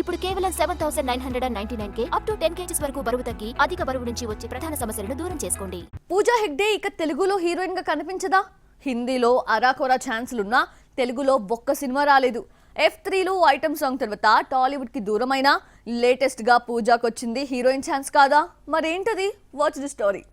ఇప్పుడు కేవలం 7999K up to 10 kgs వరకు బరువు తగ్గి అధిక బరువు నుంచి వచ్చే ప్రధాన సమస్యలను దూరం చేసుకోండి. పూజా హెగ్డే ఇక తెలుగులో హీరోయిన్ గా కనిపించదా? హిందీలో అరాకొరా ఛాన్సులున్నా తెలుగులో ఒక్క సినిమా రాలేదు. F3లో ఐటమ్ సాంగ్ తర్వాత టాలీవుడ్ కి దూరమైన లేటెస్ట్ గా పూజాకి వచ్చింది హీరోయిన్ ఛాన్స్ కాదా? మరేంటది? Watch the story.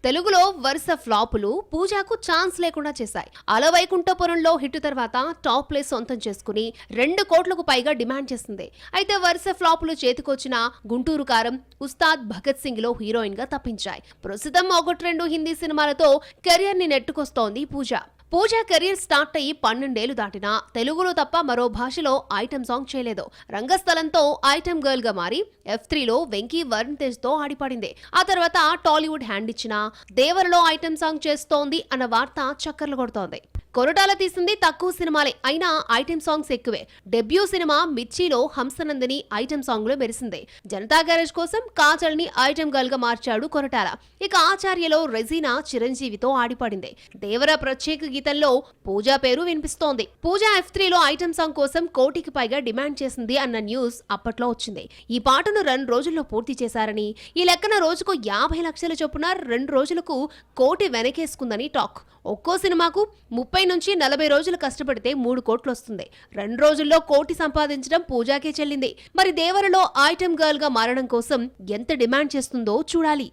తెలుగులో వరుస ఫ్లాపులు పూజాకు ఛాన్స్ లేకుండా చేశాయి. అలవైకుంఠపురంలో హిట్ తర్వాత టాప్ ప్లేస్ సొంతం చేసుకుని 2 కోట్లకు పైగా డిమాండ్ చేసింది. అయితే వరుస ఫ్లాపులు చేతికొచ్చిన గుంటూరు కారం, ఉస్తాద్ భగత్ సింగ్ లో హీరోయిన్ గా తప్పించాయి. ప్రస్తుతం 1-2 హిందీ సినిమాలతో కెరియర్ ని నెట్టుకొస్తోంది పూజ. పూజా కెరీర్ స్టార్ట్ అయ్యి 12 ఏళ్లు దాటినా తెలుగులో తప్ప మరో భాషలో ఐటమ్ సాంగ్ చేయలేదు. రంగస్థలంతో ఐటమ్ గర్ల్ గా మారి F3లో వెంకీ వరుణ్ తేజ్ తో ఆడిపడింది. ఆ తర్వాత టాలీవుడ్ హ్యాండ్ ఇచ్చిన దేవరలో ఐటమ్ సాంగ్ చేస్తోంది అన్న వార్త చక్కర్లు కొడుతోంది. కొరటాల తీసింది తక్కువ సినిమాలే, అయినా ఐటమ్ సాంగ్స్ ఎక్కువే. డెబ్యూ సినిమా మిర్చిలో హంసనందిని ఐటమ్ సాంగ్ లో మెరిసింది. జనతా గ్యారేజ్ కోసం కాజల్ ని ఐటమ్ గర్ల్ గా మార్చాడు కొరటాల. ఇక ఆచార్యలో రెజీనా చిరంజీవితో ఆడిపడింది. దేవర ప్రత్యేక గీతంలో పూజా పేరు వినిపిస్తోంది. పూజా F3లో ఐటమ్ సాంగ్ కోసం 1 కోటికి పైగా డిమాండ్ చేసింది అన్న న్యూస్ అప్పట్లో వచ్చింది. ఈ పాటను 2 రోజుల్లో పూర్తి చేశారని, ఈ లెక్కన రోజుకు 50 లక్షల చొప్పున 2 రోజులకు 1 కోటి వెనకేసుకుందని టాక్. ఒక్కో సినిమాకు 30 నుంచి 40 రోజులు కష్టపడితే 3 కోట్లు వస్తుంది. 2 రోజుల్లో 1 కోటి సంపాదించడం పూజాకే చెల్లింది. మరి దేవరలో ఐటమ్ గర్ల్ గా మారడం కోసం ఎంత డిమాండ్ చేస్తుందో చూడాలి.